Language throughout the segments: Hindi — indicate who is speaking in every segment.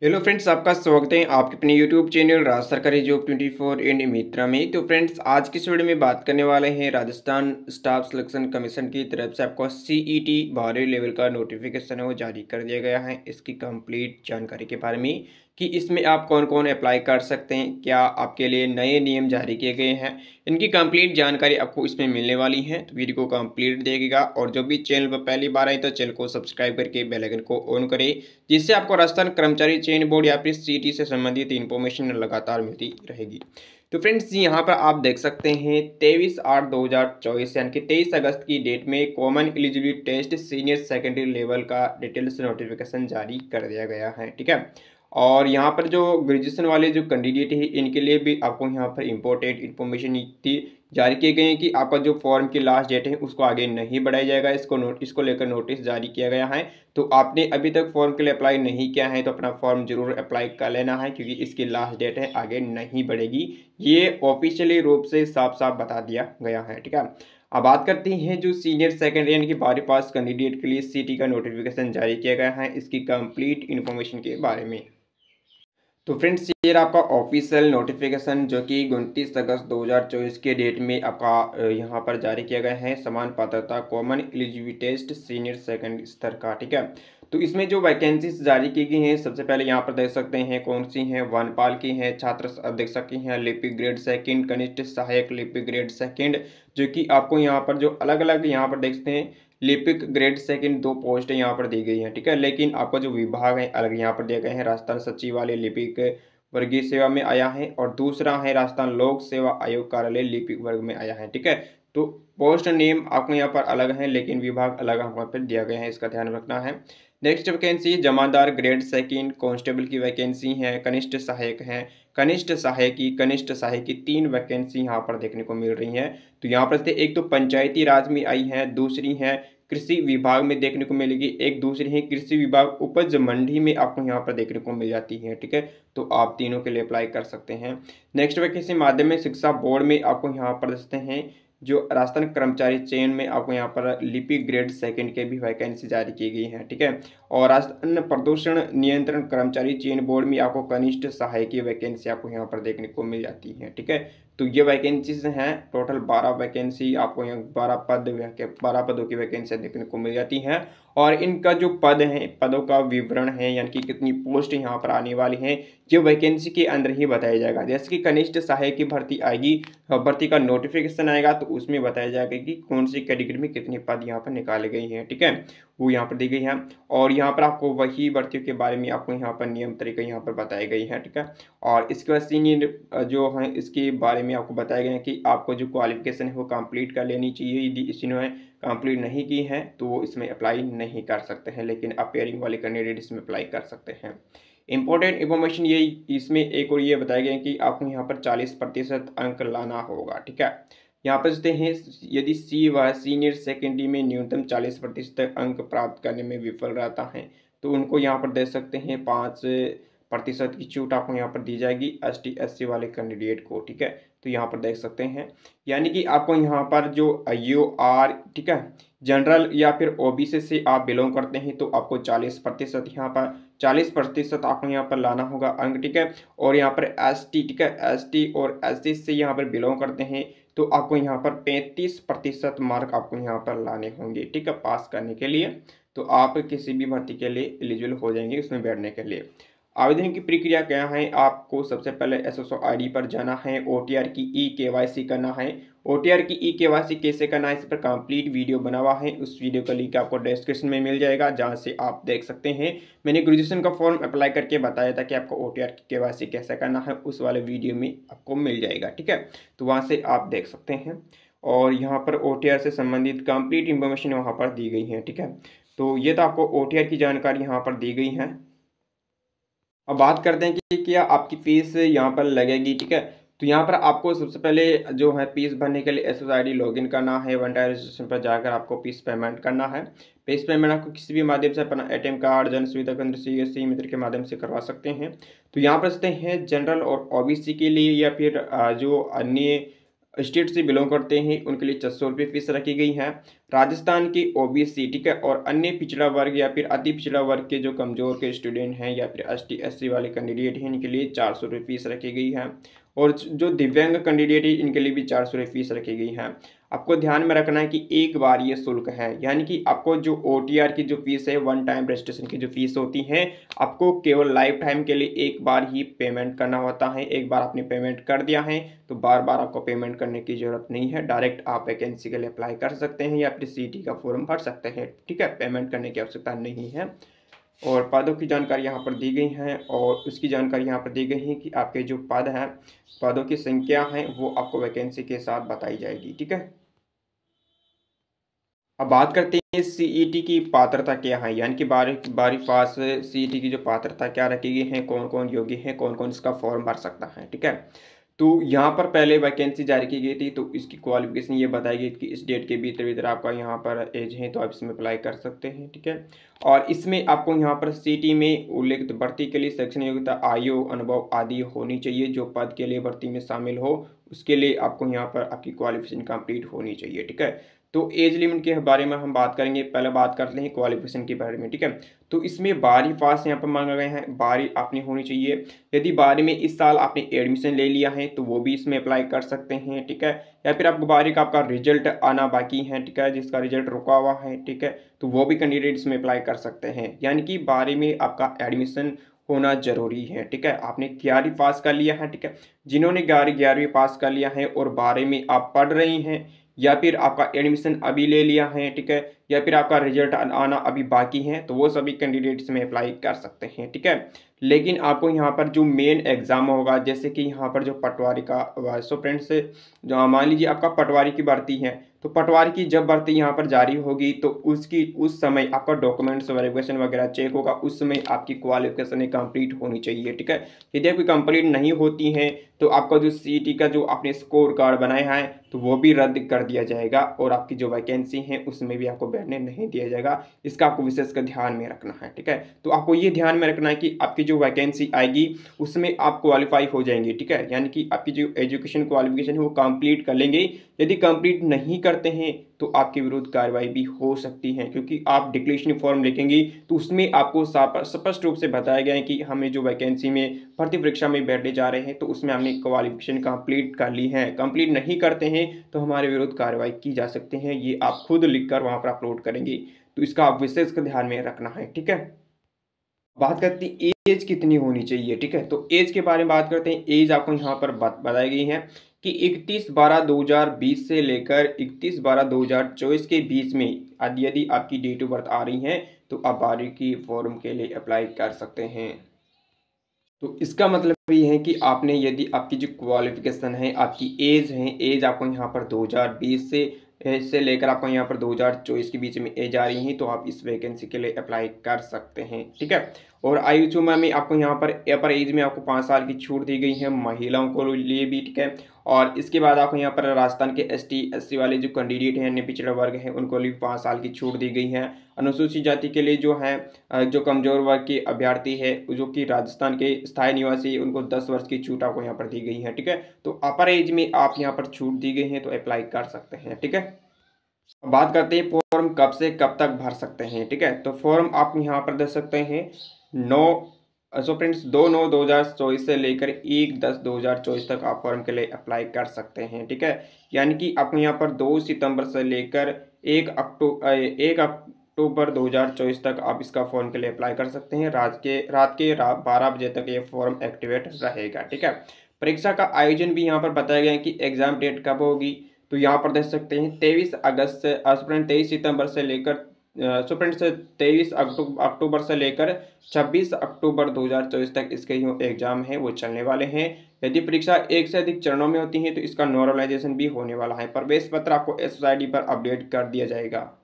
Speaker 1: हेलो फ्रेंड्स, आपका स्वागत है आपके अपने यूट्यूब चैनल राज सरकारी जॉब 24 एंड मित्रा में। तो फ्रेंड्स, आज की इस वीडियो में बात करने वाले हैं राजस्थान स्टाफ सिलेक्शन कमीशन की तरफ से आपको सीईटी 12वीं लेवल का नोटिफिकेशन है वो जारी कर दिया गया है। इसकी कंप्लीट जानकारी के बारे में कि इसमें आप कौन कौन अप्लाई कर सकते हैं, क्या आपके लिए नए नियम जारी किए गए हैं, इनकी कंप्लीट जानकारी आपको इसमें मिलने वाली है। तो वीडियो को कंप्लीट देखिएगा और जो भी चैनल पर पहली बार आए तो चैनल को सब्सक्राइब करके बेल आइकन को ऑन करें, जिससे आपको राजस्थान कर्मचारी चयन बोर्ड या फिर सीईटी से संबंधित इन्फॉर्मेशन लगातार मिलती रहेगी। तो फ्रेंड्स, यहाँ पर आप देख सकते हैं 23/8/2024 यानी कि 23 अगस्त की डेट में common eligibility test senior secondary level का डिटेल्स नोटिफिकेशन जारी कर दिया गया है। ठीक है, और यहाँ पर जो ग्रेजुएशन वाले जो कैंडिडेट है इनके लिए भी आपको यहाँ पर इम्पोर्टेंट इन्फॉर्मेशन जारी किए गए हैं कि आपका जो फॉर्म की लास्ट डेट है उसको आगे नहीं बढ़ाया जाएगा। इसको लेकर नोटिस जारी किया गया है। तो आपने अभी तक फॉर्म के लिए अप्लाई नहीं किया है तो अपना फॉर्म जरूर अप्लाई कर लेना है, क्योंकि इसकी लास्ट डेट है आगे नहीं बढ़ेगी। ये ऑफिशियली रूप से साफ साफ बता दिया गया है। ठीक है, अब बात करते हैं जो सीनियर सेकेंडरी यानी कि 12वीं पास कैंडिडेट के लिए सीटी का नोटिफिकेशन जारी किया गया है, इसकी कंप्लीट इन्फॉर्मेशन के बारे में। तो फ्रेंड्स, ये आपका ऑफिशियल नोटिफिकेशन जो कि 29 अगस्त 2024 के डेट में आपका यहाँ पर जारी किया गया है। समान पात्रता common eligibility test senior second स्तर का। ठीक है, तो इसमें जो वैकेंसीज जारी की गई हैं, सबसे पहले यहाँ पर देख सकते हैं कौन सी हैं। वनपाल की हैं, छात्र अधीक्षक की हैं, लिपिक ग्रेड सेकंड, कनिष्ठ सहायक लिपिक ग्रेड सेकंड, जो कि आपको यहाँ पर जो अलग अलग यहाँ पर देखते हैं लिपिक ग्रेड सेकंड 2 पोस्ट यहाँ पर दी गई हैं। ठीक है, लेकिन आपका जो विभाग है अलग यहाँ पर दिए गए हैं। राजस्थान सचिवालय लिपिक वर्गीय सेवा में आया है और दूसरा है राजस्थान लोक सेवा आयोग कार्यालय लिपिक वर्ग में आया है। ठीक है, तो पोस्ट नेम आपको यहाँ पर अलग है लेकिन विभाग अलग यहाँ पर दिया गया है, इसका ध्यान रखना है। नेक्स्ट वैकेंसी जमादार ग्रेड सेकंड कांस्टेबल की वैकेंसी है, कनिष्ठ सहायक है, कनिष्ठ सहायकी 3 वैकेंसी यहाँ पर देखने को मिल रही हैं। तो यहाँ पर से एक तो पंचायती राज में आई है, दूसरी है कृषि विभाग में देखने को मिलेगी, एक दूसरी है कृषि विभाग उपज मंडी में आपको यहाँ पर देखने को मिल जाती है। ठीक है, तो आप तीनों के लिए अप्लाई कर सकते हैं। नेक्स्ट वैकेंसी माध्यमिक शिक्षा बोर्ड में आपको यहाँ पर देखते हैं जो राजस्थान कर्मचारी चयन में आपको यहाँ पर लिपिक ग्रेड सेकंड के भी वैकेंसी जारी की गई है। ठीक है, और राजस्थान प्रदूषण नियंत्रण कर्मचारी चयन बोर्ड में आपको कनिष्ठ सहायक वैकेंसी आपको यहाँ पर देखने को मिल जाती है। ठीक है, तो ये वैकेंसीज हैं, टोटल 12 वैकेंसी आपको यहाँ 12 पदों की वैकेंसी देखने को मिल जाती हैं। और इनका जो पद है, पदों का विवरण है यानी कि कितनी पोस्ट यहाँ पर आने वाली हैं, ये वैकेंसी के अंदर ही बताया जाएगा। जैसे कि कनिष्ठ सहायक की भर्ती आएगी, भर्ती का नोटिफिकेशन आएगा तो उसमें बताया जाएगा कि कौन सी कैटेगरी में कितने पद यहाँ पर निकाले गए हैं। ठीक है, वो यहाँ पर दी गई है और यहाँ पर आपको वही भर्तियों के बारे में आपको यहाँ पर नियम तरीके यहाँ पर बताए गई हैं। ठीक है, और इसके बाद सीनियर जो है इसके बारे में आपको बताया गया है कि आपको जो क्वालिफिकेशन है वो कंप्लीट कर लेनी चाहिए। यदि इन्होंने कंप्लीट नहीं की है तो वो इसमें अप्लाई नहीं कर सकते हैं, लेकिन अपेयरिंग वाले कैंडिडेट इसमें अप्लाई कर सकते हैं। इंपॉर्टेंट इन्फॉर्मेशन ये इसमें एक और ये बताया गया है कि आपको यहाँ पर 40% अंक लाना होगा। ठीक है, यहाँ पर देखते हैं यदि सी व सीनियर सेकेंडरी में न्यूनतम 40% अंक प्राप्त करने में विफल रहता है तो उनको यहाँ पर दे सकते हैं 5% की छूट आपको यहाँ पर दी जाएगी ST SC वाले कैंडिडेट को। ठीक है, तो यहाँ पर देख सकते हैं यानी कि आपको यहाँ पर जो UR ठीक है जनरल या फिर OBC से आप बिलोंग करते हैं तो आपको 40% यहाँ पर 40% आपको यहाँ पर लाना होगा अंक। ठीक है, और यहाँ पर ST ठीक है ST और SC से यहाँ पर बिलोंग करते हैं तो आपको यहाँ पर 35% मार्क आपको यहाँ पर लाने होंगे। ठीक है, पास करने के लिए तो आप किसी भी भर्ती के लिए एलिजिबल हो जाएंगे उसमें बैठने के लिए। आवेदन की प्रक्रिया क्या है, आपको सबसे पहले SSO ID पर जाना है, OTR की KYC करना है। OTR की KYC कैसे करना है इस पर कंप्लीट वीडियो बना हुआ है, उस वीडियो का लिंक आपको डिस्क्रिप्शन में मिल जाएगा जहां से आप देख सकते हैं। मैंने ग्रेजुएशन का फॉर्म अप्लाई करके बताया था कि आपको OTR की KYC कैसे करना है, उस वाले वीडियो में आपको मिल जाएगा। ठीक है, तो वहाँ से आप देख सकते हैं और यहाँ पर OTR से संबंधित कंप्लीट इन्फॉर्मेशन वहाँ पर दी गई है। ठीक है, तो ये तो आपको OTR की जानकारी यहाँ पर दी गई है। अब बात करते हैं कि क्या आपकी फ़ीस यहाँ पर लगेगी। ठीक है, तो यहाँ पर आपको सबसे पहले जो है फीस भरने के लिए SSO ID लॉगिन करना है, वन टाइम रजिस्ट्रेशन पर जाकर आपको फीस पेमेंट करना है। फीस पेमेंट आपको किसी भी माध्यम से अपना ATM कार्ड, जन सुविधा केंद्र, CSC मित्र के माध्यम से करवा सकते हैं। तो यहाँ पर सकते हैं जनरल और OBC के लिए या फिर जो अन्य स्टेट से बिलोंग करते हैं उनके लिए 600 रुपये फीस रखी गई है। राजस्थान की ओबीसी, ठीक है, और अन्य पिछड़ा वर्ग या फिर अति पिछड़ा वर्ग के जो कमज़ोर के स्टूडेंट हैं या फिर एसटी एससी वाले कैंडिडेट हैं इनके लिए 400 रुपये फीस रखी गई है। और जो दिव्यांग कैंडिडेट है इनके लिए भी 400 रुपये फीस रखी गई है। आपको ध्यान में रखना है कि एक बार ये शुल्क है, यानी कि आपको जो ओटीआर की जो फीस है, वन टाइम रजिस्ट्रेशन की जो फीस होती है, आपको केवल लाइफ टाइम के लिए एक बार ही पेमेंट करना होता है। एक बार आपने पेमेंट कर दिया है तो बार बार आपको पेमेंट करने की ज़रूरत नहीं है। डायरेक्ट आप वैकेंसी के लिए अप्लाई कर सकते हैं या फिर सीटी का फॉर्म भर सकते हैं, ठीक है। पेमेंट करने की आवश्यकता नहीं है। और पदों की जानकारी यहाँ पर दी गई है और उसकी जानकारी यहाँ पर दी गई है कि आपके जो पद हैं, पदों की संख्या है वो आपको वैकेंसी के साथ बताई जाएगी, ठीक है। अब बात करते हैं सीईटी की पात्रता क्या है, यानी कि 12वीं पास सीईटी की जो पात्रता क्या रखी गई है, कौन कौन योग्य है, कौन कौन इसका फॉर्म भर सकता है, ठीक है। तो यहाँ पर पहले वैकेंसी जारी की गई थी तो इसकी क्वालिफिकेशन ये बताई गई कि इस डेट के भीतर आपका यहाँ पर एज है तो आप इसमें अप्लाई कर सकते हैं, ठीक है। और इसमें आपको यहाँ पर सीटी में उल्लेखित भर्ती के लिए शैक्षणिक योग्यता, आयु, अनुभव आदि होनी चाहिए। जो पद के लिए भर्ती में शामिल हो उसके लिए आपको यहाँ पर आपकी क्वालिफिकेशन कंप्लीट होनी चाहिए, ठीक है। तो एज लिमिट के बारे में हम बात करेंगे, पहले बात करते हैं क्वालिफिकेशन के बारे में, ठीक है। तो इसमें 12वीं पास यहाँ पर मांगा गया है, 12वीं आपने होनी चाहिए। यदि 12वीं में इस साल आपने एडमिशन ले लिया है तो वो भी इसमें अप्लाई कर सकते हैं, ठीक है। या फिर आपको 12वीं का आपका रिजल्ट आना बाकी है, ठीक है, जिसका रिजल्ट रुका हुआ है, ठीक है, तो वो भी कैंडिडेट इसमें अप्लाई कर सकते हैं। यानी कि 12वीं में आपका एडमिशन होना जरूरी है, ठीक है। आपने 11वीं पास कर लिया है, ठीक है। जिन्होंने 11वीं पास कर लिया है और 12वीं में आप पढ़ रही हैं या फिर आपका एडमिशन अभी ले लिया है, ठीक है, या फिर आपका रिजल्ट आना अभी बाकी है, तो वो सभी कैंडिडेट्स में अप्लाई कर सकते हैं, ठीक है। लेकिन आपको यहाँ पर जो मेन एग्जाम होगा, जैसे कि यहाँ पर जो पटवारी का सो फ्रेंड्स, जो मान लीजिए आपका पटवारी की भर्ती है तो पटवारी की जब भर्ती यहाँ पर जारी होगी तो उसकी उस समय आपका डॉक्यूमेंट्स वेरिफिकेशन वगैरह चेक होगा, उस समय आपकी क्वालिफिकेशन कंप्लीट होनी चाहिए, ठीक है। यदि आपकी कंप्लीट नहीं होती है तो आपका जो सीईटी का जो आपने स्कोर कार्ड बनाया है तो वो भी रद्द कर दिया जाएगा और आपकी जो वैकेंसी है उसमें भी आपको बैठने नहीं दिया जाएगा। इसका आपको विशेषकर ध्यान में रखना है, ठीक है। तो आपको ये ध्यान में रखना है कि आपकी जो वैकेंसी आएगी उसमें आप क्वालिफाई हो जाएंगे, ठीक है, यानी कि आपकी जो एजुकेशन क्वालिफिकेशन है वो कंप्लीट कर लेंगे। यदि कंप्लीट नहीं करते हैं तो आपके विरुद्ध कार्रवाई भी हो सकती है, क्योंकि आप डिक्लेरेशन फॉर्म लिखेंगे तो उसमें आपको स्पष्ट रूप से बताया गया है कि हमें जो वैकेंसी में भर्ती परीक्षा में बैठने जा रहे हैं तो उसमें हमने क्वालिफिकेशन कंप्लीट कर ली है। कंप्लीट नहीं करते हैं तो हमारे विरुद्ध कार्रवाई की जा सकती है। ये आप खुद लिखकर वहाँ पर अपलोड करेंगे, तो इसका आप विशेष ध्यान में रखना है, ठीक है। बात करते हैं एज कितनी होनी चाहिए, ठीक है। तो एज के बारे में बात करते हैं। एज आपको यहाँ पर बताई गई है कि 31/12/2020 से लेकर 31/12/2024 के बीच में यदि आपकी डेट ऑफ बर्थ आ रही है तो आप 12वीं की फॉर्म के लिए अप्लाई कर सकते हैं। तो इसका मतलब ये है कि आपने यदि आपकी जो क्वालिफिकेशन है, आपकी एज है, एज आपको यहाँ पर 2020 से लेकर आपको यहाँ पर 2024 के बीच में एज आ रही है तो आप इस वैकेंसी के लिए अप्लाई कर सकते हैं, ठीक है। और आयु सीमा में आपको यहाँ पर अपर एज में आपको 5 साल की छूट दी गई है महिलाओं को लिए भी, ठीक है। और इसके बाद आपको यहाँ पर राजस्थान के एसटी एससी वाले जो कैंडिडेट हैं, अन्य पिछड़ा वर्ग हैं, उनको भी 5 साल की छूट दी गई है। अनुसूचित जाति के लिए जो है जो कमजोर वर्ग के अभ्यर्थी है जो कि राजस्थान के स्थायी निवासी, उनको 10 वर्ष की छूट आपको यहाँ पर दी गई है, ठीक है। तो अपर एज में आप यहाँ पर छूट दी गई है तो अप्लाई कर सकते हैं, ठीक है। बात करते हैं फॉर्म कब से कब तक भर सकते हैं, ठीक है। तो फॉर्म आप यहाँ पर दे सकते हैं 2/9/2024 से लेकर 1/10/2024 तक आप फॉर्म के लिए अप्लाई कर सकते हैं, ठीक है। यानी कि आपको यहाँ पर 2 सितंबर से लेकर 1 अक्टूबर 2024 तक आप इसका फॉर्म के लिए अप्लाई कर सकते हैं। रात के 12 बजे तक ये फॉर्म एक्टिवेट रहेगा, ठीक है। परीक्षा का आयोजन भी यहाँ पर बताया गया है कि एग्जाम डेट कब होगी, तो यहाँ पर देख सकते हैं 23 सितंबर से लेकर 23 अक्टूबर से लेकर 26 अक्टूबर 2024 तक इसके जो एग्जाम है वो चलने वाले हैं। यदि परीक्षा एक से अधिक चरणों में होती है तो इसका नॉर्मलाइजेशन भी होने वाला है। प्रवेश पत्र आपको SSID पर अपडेट कर दिया जाएगा।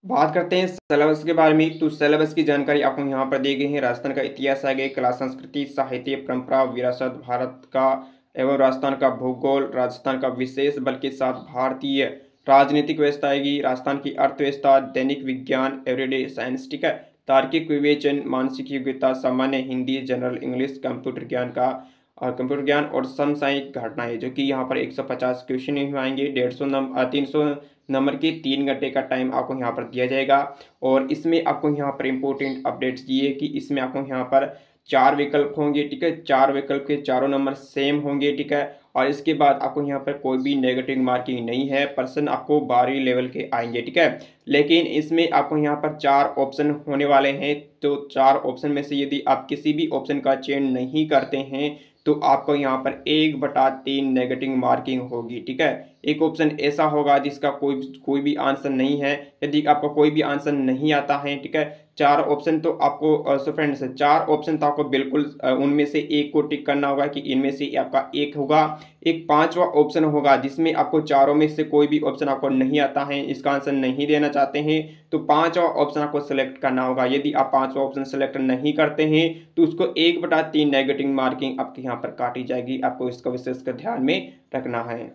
Speaker 1: बात करते हैं सिलेबस के बारे में। तो सिलेबस की जानकारी आपको यहाँ पर दी गई है। राजस्थान का इतिहास आ गया, कला संस्कृति साहित्य परंपरा विरासत, भारत का एवं राजस्थान का भूगोल, राजस्थान का विशेष बल के साथ भारतीय राजनीतिक व्यवस्था आएगी, राजस्थान की अर्थव्यवस्था, दैनिक विज्ञान एवरीडे साइंस, ठीक है, तार्किक विवेचन, मानसिक योग्यता, सामान्य हिंदी, जनरल इंग्लिश, कंप्यूटर ज्ञान का कंप्यूटर ज्ञान और समसामयिक घटनाएं, जो कि यहाँ पर 150 क्वेश्चन आएंगे। 300 नंबर के 3 घंटे का टाइम आपको यहाँ पर दिया जाएगा। और इसमें आपको यहाँ पर इंपॉर्टेंट अपडेट्स दिए कि इसमें आपको यहाँ पर 4 विकल्प होंगे, ठीक है। 4 विकल्प के चारों नंबर सेम होंगे, ठीक है। और इसके बाद आपको यहाँ पर कोई भी नेगेटिव मार्किंग नहीं है। पर्सन आपको 12वीं लेवल के आएंगे, ठीक है। लेकिन इसमें आपको यहाँ पर 4 ऑप्शन होने वाले हैं। तो 4 ऑप्शन में से यदि आप किसी भी ऑप्शन का चयन नहीं करते हैं तो आपको यहाँ पर 1/3 नेगेटिव मार्किंग होगी, ठीक है। एक ऑप्शन ऐसा होगा जिसका कोई भी आंसर नहीं है। यदि आपको कोई भी आंसर नहीं आता है, ठीक है, 4 ऑप्शन तो आपको सो फ्रेंड्स 4 ऑप्शन तो आपको बिल्कुल उनमें से एक को टिक करना होगा कि इनमें से आपका एक होगा। एक 5वां ऑप्शन होगा जिसमें आपको चारों में से कोई भी ऑप्शन आपको नहीं आता है, इसका आंसर नहीं देना चाहते हैं, तो 5वां ऑप्शन आपको सेलेक्ट करना होगा। यदि आप 5वां ऑप्शन सेलेक्ट नहीं करते हैं तो उसको 1/3 नेगेटिव मार्किंग आपके यहाँ पर काटी जाएगी। आपको इसका विशेष कर ध्यान में रखना है।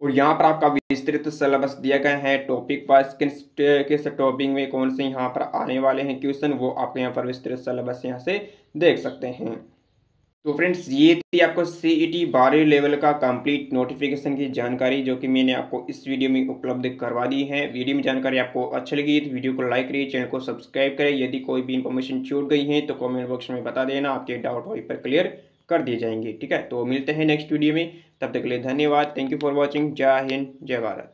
Speaker 1: और यहाँ पर आपका विस्तृत सिलेबस दिया गया है, टॉपिक वाइज किस टॉपिक में कौन से यहाँ पर आने वाले हैं क्वेश्चन, वो आपको यहाँ पर विस्तृत सिलेबस यहाँ से देख सकते हैं। तो फ्रेंड्स ये थी आपको सीईटी 12वीं लेवल का कंप्लीट नोटिफिकेशन की जानकारी, जो कि मैंने आपको इस वीडियो में उपलब्ध करवा दी है। वीडियो में जानकारी आपको अच्छी लगी तो वीडियो को लाइक करिए, चैनल को सब्सक्राइब करें। यदि कोई भी इन्फॉर्मेशन छूट गई है तो कमेंट बॉक्स में बता देना, आपके डाउट वहीं पर क्लियर कर दिए जाएंगे, ठीक है। तो मिलते हैं नेक्स्ट वीडियो में, तब तक के लिए धन्यवाद। Thank you for watching. जय हिंद, जय भारत।